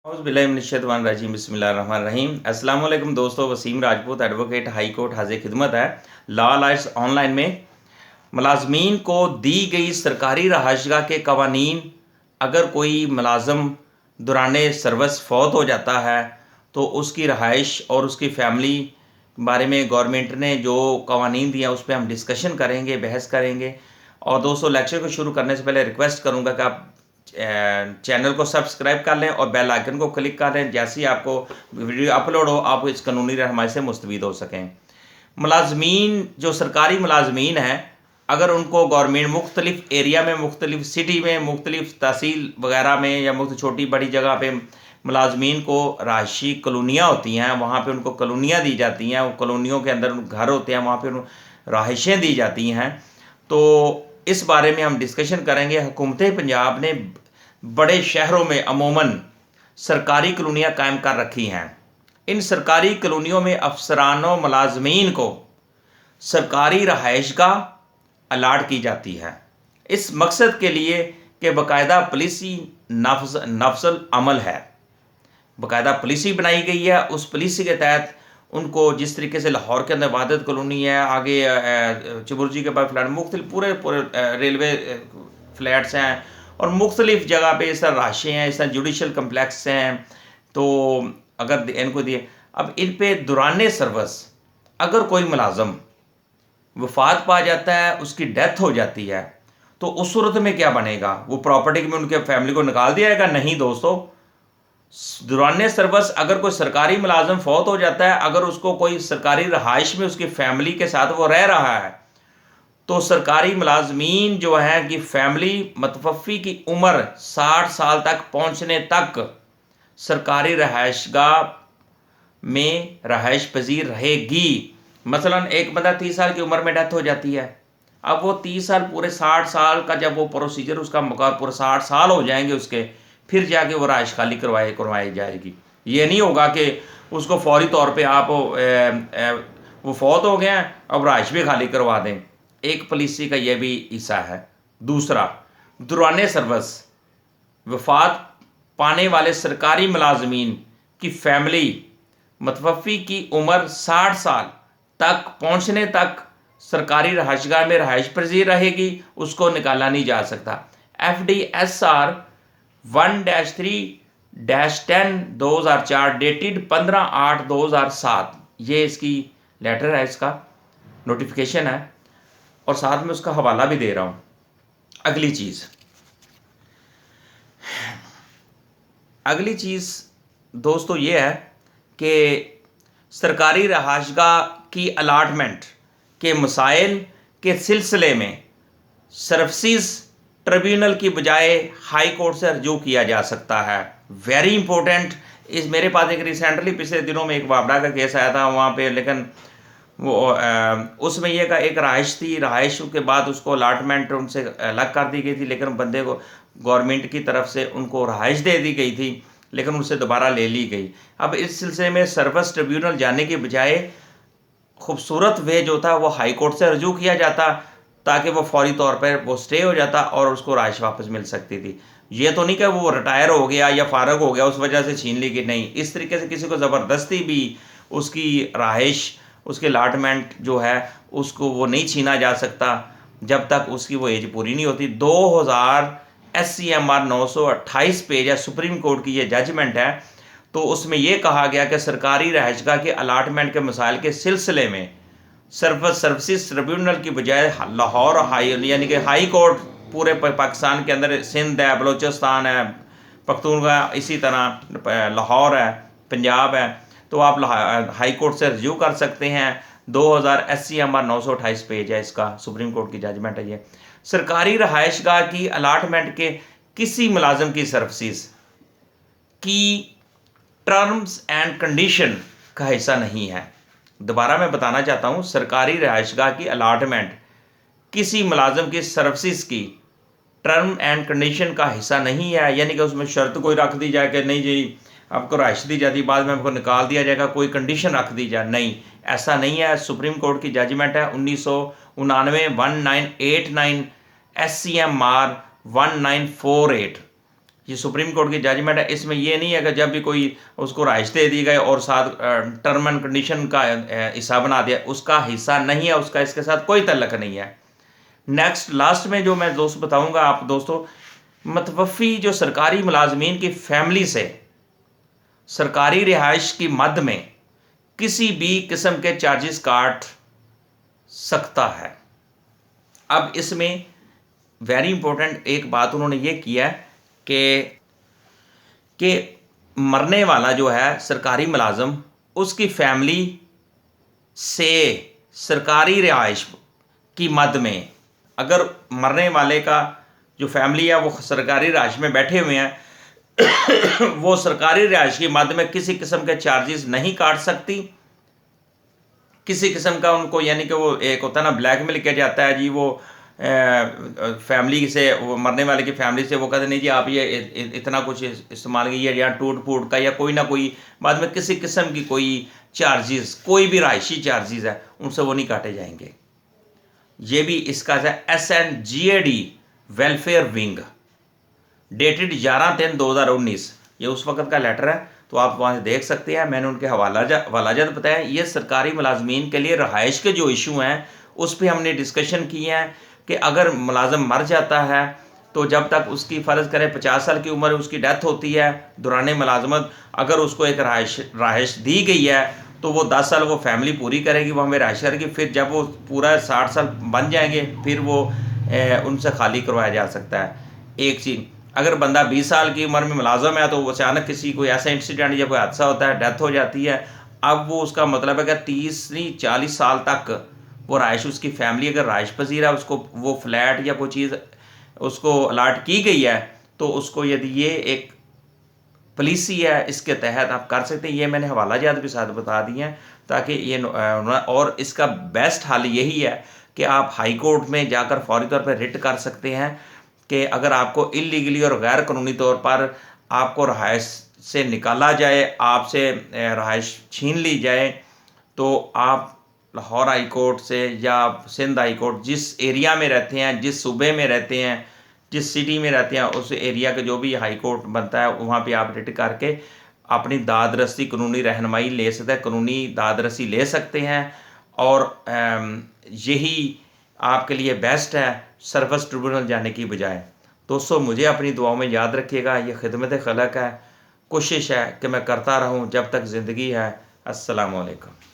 औज़ुबिल्लाहिमिनश्शैतानिर्रजीम बिस्मिल्लाहिर्रहमानिर्रहीम। अस्सलाम वालेकुम दोस्तों, Wasim Rajput advocate high court हाज़िर खिदमत है। लॉ लाइट्स ऑनलाइन में मुलाजमीन को दी गई सरकारी रहायशगाह के कवानीन, अगर कोई मुलाजम दौरान सर्विस फौत हो जाता है तो उसकी रहाइश और उसकी फैमिली के बारे में गवर्नमेंट ने जो कवानीन दिया उस पर हम डिस्कशन करेंगे, बहस करेंगे। और दोस्तों, लेक्चर को शुरू करने से पहले रिक्वेस्ट करूँगा कि आप चैनल को सब्सक्राइब कर लें और बेल आइकन को क्लिक कर लें। जैसे ही आपको वीडियो अपलोड हो आप इस कानूनी रहनुमाई से मुस्तफ़ीद हो सकें। मुलाजमीन जो सरकारी मुलाजमीन हैं, अगर उनको गवर्नमेंट मुख्तलिफ एरिया में, मुख्तलिफ सिटी में, मुख्तलिफ तहसील वगैरह में या छोटी बड़ी जगह पे मुलाजमीन को रहायशी कॉलोनियाँ होती हैं, वहाँ पे उनको कॉलोनियाँ दी जाती हैं। वो कॉलोनियों के अंदर घर होते हैं, वहाँ पे रहायशें दी जाती हैं। तो इस बारे में हम डिस्कशन करेंगे। हुकूमत पंजाब ने बड़े शहरों में अमूमन सरकारी कॉलोनियाँ कायम कर रखी हैं। इन सरकारी कॉलोनियों में अफसरानों मुलाजमीन को सरकारी रहायशगाह अलाट की जाती है, इस मकसद के लिए कि बाकायदा पॉलिसी नफजल अमल है। बाकायदा पॉलिसी बनाई गई है। उस पॉलिसी के तहत उनको जिस तरीके से लाहौर के अंदर वादत कॉलोनी है, आगे चबुर्जी के बाद फ्लैट, मुख्तलिफ पूरे रेलवे फ्लैट्स हैं और मुख्तलिफ जगह पे इस तरह राशें हैं, इस तरह जुडिशल कम्प्लेक्स हैं। तो अगर इनको दिए, अब इन पे दौरान सर्विस अगर कोई मुलाजम वफात पा जाता है, उसकी डेथ हो जाती है, तो उस सूरत में क्या बनेगा? वो प्रॉपर्टी में उनके फैमिली को निकाल दिया जाएगा? नहीं दोस्तों, दौरान सर्विस अगर कोई सरकारी मुलाजम फौत हो जाता है, अगर उसको कोई सरकारी रहाइश में उसकी फैमिली के साथ वो रह रहा है, तो सरकारी मुलाजमीन जो है कि फैमिली मतवफ़ी की उम्र 60 साल तक पहुँचने तक सरकारी रहायशगाह में रहाइश पजीर रहेगी। मसलन एक बंदा 30 साल की उम्र में डेथ हो जाती है, अब वो 30 साल पूरे 60 साल का जब वो प्रोसीजर उसका मुकाम पूरे 60 साल हो जाएंगे उसके, फिर जाके वो रहाइश खाली करवाई जाएगी। ये नहीं होगा कि उसको फौरी तौर पे आप वो फौत हो गए हैं अब रहाइश भी खाली करवा दें। एक पॉलिसी का ये भी हिस्सा है। दूसरा, दौरान सर्विस वफात पाने वाले सरकारी मुलाजमीन की फैमिली मतवफ़ी की उम्र 60 साल तक पहुँचने तक सरकारी रहायशगाह में रहाइश पजीर रहेगी, उसको निकाला नहीं जा सकता। FDSR 1-3-10 2004 डेटेड 15/8/2007, ये इसकी लेटर है, इसका नोटिफिकेशन है और साथ में उसका हवाला भी दे रहा हूँ। अगली चीज़ दोस्तों ये है कि सरकारी रहायशगाह की अलाटमेंट के मसाइल के सिलसिले में सर्विसेज ट्रिब्यूनल की बजाय हाई कोर्ट से रजू किया जा सकता है। Very important. इस मेरे पास एक रिसेंटली पिछले दिनों में एक वाबड़ा का केस आया था वहाँ पे, लेकिन वो उसमें ये का एक रहाइश थी, रहाइश के बाद उसको अलाटमेंट उनसे अलग कर दी गई थी, लेकिन बंदे को गवर्नमेंट की तरफ से उनको रहाइश दे दी गई थी, लेकिन उनसे दोबारा ले ली गई। अब इस सिलसिले में सर्विस ट्रिब्यूनल जाने के बजाय खूबसूरत वे जो था वो हाई कोर्ट से रजू किया जाता, ताकि वो फौरी तौर पर वो स्टे हो जाता और उसको रहाइश वापस मिल सकती थी। ये तो नहीं कि वो रिटायर हो गया या फारग हो गया उस वजह से छीन ली गई, नहीं। इस तरीके से किसी को ज़बरदस्ती भी उसकी रहाइश, उसके अलाटमेंट जो है उसको वो नहीं छीना जा सकता जब तक उसकी वो एज पूरी नहीं होती। 2000 SCMR 928 पेज है, सुप्रीम कोर्ट की ये जजमेंट है। तो उसमें यह कहा गया कि सरकारी रहायशगाह के अलाटमेंट के मसाइल के सिलसिले में सर्विसेज ट्रिब्यूनल की बजाय लाहौर यानी कि हाई कोर्ट पूरे पाकिस्तान के अंदर सिंध है, बलूचिस्तान है, पख्तूनख्वा, इसी तरह लाहौर है, पंजाब है, तो आप हाई कोर्ट से रिव्यू कर सकते हैं। 2000 SCMR 928 पेज है, इसका सुप्रीम कोर्ट की जजमेंट है ये। सरकारी रहायशगाह की अलाटमेंट के किसी मुलाजम की सर्विसेज की टर्म्स एंड कंडीशन का हिस्सा नहीं है। दोबारा मैं बताना चाहता हूँ, सरकारी रहायशगाह की अलाटमेंट किसी मुलाजम की सर्विसेज की टर्म एंड कंडीशन का हिस्सा नहीं है, यानी कि उसमें शर्त कोई रख दी जाए कि नहीं जी आपको रहाइश दी जाती, बाद में आपको निकाल दिया जाएगा, कोई कंडीशन रख दी जाए, नहीं, ऐसा नहीं है। सुप्रीम कोर्ट की जजमेंट है 1999 1989 SCMR 1948 ये सुप्रीम कोर्ट की जजमेंट है। इसमें ये नहीं है कि जब भी कोई उसको राइट्स दे दी गए और साथ टर्म एंड कंडीशन का हिस्सा बना दिया, उसका हिस्सा नहीं है, उसका इसके साथ कोई तल्लक नहीं है। नेक्स्ट लास्ट में जो मैं दोस्त बताऊंगा आप दोस्तों, मतवफ़ी जो सरकारी मुलाजमीन की फैमिली से सरकारी रिहाइश की मद में किसी भी किस्म के चार्जेस काट सकता है। अब इसमें वेरी इंपॉर्टेंट एक बात उन्होंने ये किया है कि मरने वाला जो है सरकारी मुलाजम, उसकी फैमिली से सरकारी रिहाइश की मद में, अगर मरने वाले का जो फैमिली है वो सरकारी रिहाइश में बैठे हुए हैं वो सरकारी रिहाइश की मद में किसी किस्म के चार्जेस नहीं काट सकती। किसी किस्म का उनको, यानी कि वो एक होता है ना ब्लैकमेल किया जाता है जी, वो फैमिली से, वो मरने वाले की फैमिली से वो कहते नहीं जी आप ये इतना कुछ इस्तेमाल कीजिए, या टूट फूट का या कोई ना कोई बाद में किसी किस्म की कोई चार्जेस, कोई भी राइशी चार्जेस है उनसे वो नहीं काटे जाएंगे। ये भी इसका है SNGAD वेलफेयर विंग, डेटेड 11/3/2019, ये उस वक्त का लेटर है, तो आप वहाँ से देख सकते हैं। मैंने उनके हवालाजात बताया। ये सरकारी मुलाजमीन के लिए रहाइश के जो इशू हैं उस पर हमने डिस्कशन किए हैं कि अगर मुलाजम मर जाता है तो जब तक उसकी फ़र्ज़ करें 50 साल की उम्र उसकी डेथ होती है दौरान मुलाजमत, अगर उसको एक रहाइश दी गई है तो वो 10 साल वो फैमिली पूरी करेगी वहाँ में रहाइश करेगी। फिर जब वो पूरा 60 साल बन जाएंगे फिर वो उनसे खाली करवाया जा सकता है। एक चीज़, अगर बंदा 20 साल की उम्र में मुलाजम है तो अचानक किसी कोई ऐसा इंसिडेंट या कोई हादसा होता है, डेथ हो जाती है, अब वो उसका मतलब है कि 30 नहीं 40 साल तक वो रहाइश, उसकी फैमिली अगर रहाइश पजीर है, उसको वो फ्लैट या कोई चीज़ उसको अलाट की गई है तो उसको, यदि ये एक पॉलिसी है इसके तहत आप कर सकते हैं। ये मैंने हवालाजात भी साथ बता दिए हैं ताकि ये और इसका बेस्ट हल यही है कि आप हाई कोर्ट में जाकर फौरी तौर पर रिट कर सकते हैं कि अगर आपको इलीगली और गैर कानूनी तौर पर आपको रहाइश से निकाला जाए, आपसे रहाइश छीन ली जाए, तो आप लाहौर हाई कोर्ट से या सिंध हाई कोर्ट, जिस एरिया में रहते हैं, जिस सूबे में रहते हैं, जिस सिटी में रहते हैं, उस एरिया का जो भी हाई कोर्ट बनता है वहाँ पे आप रिट करके अपनी दाद रसी, कानूनी रहनुमाई ले सकते हैं, कानूनी दाद रसी ले सकते हैं। और यही आपके लिए बेस्ट है सर्विस ट्रिब्यूनल जाने की बजाय। दोस्तों मुझे अपनी दुआओं में याद रखिएगा, ये खिदमत खलक है, कोशिश है कि मैं करता रहूँ जब तक ज़िंदगी है। अस्सलाम वालेकुम।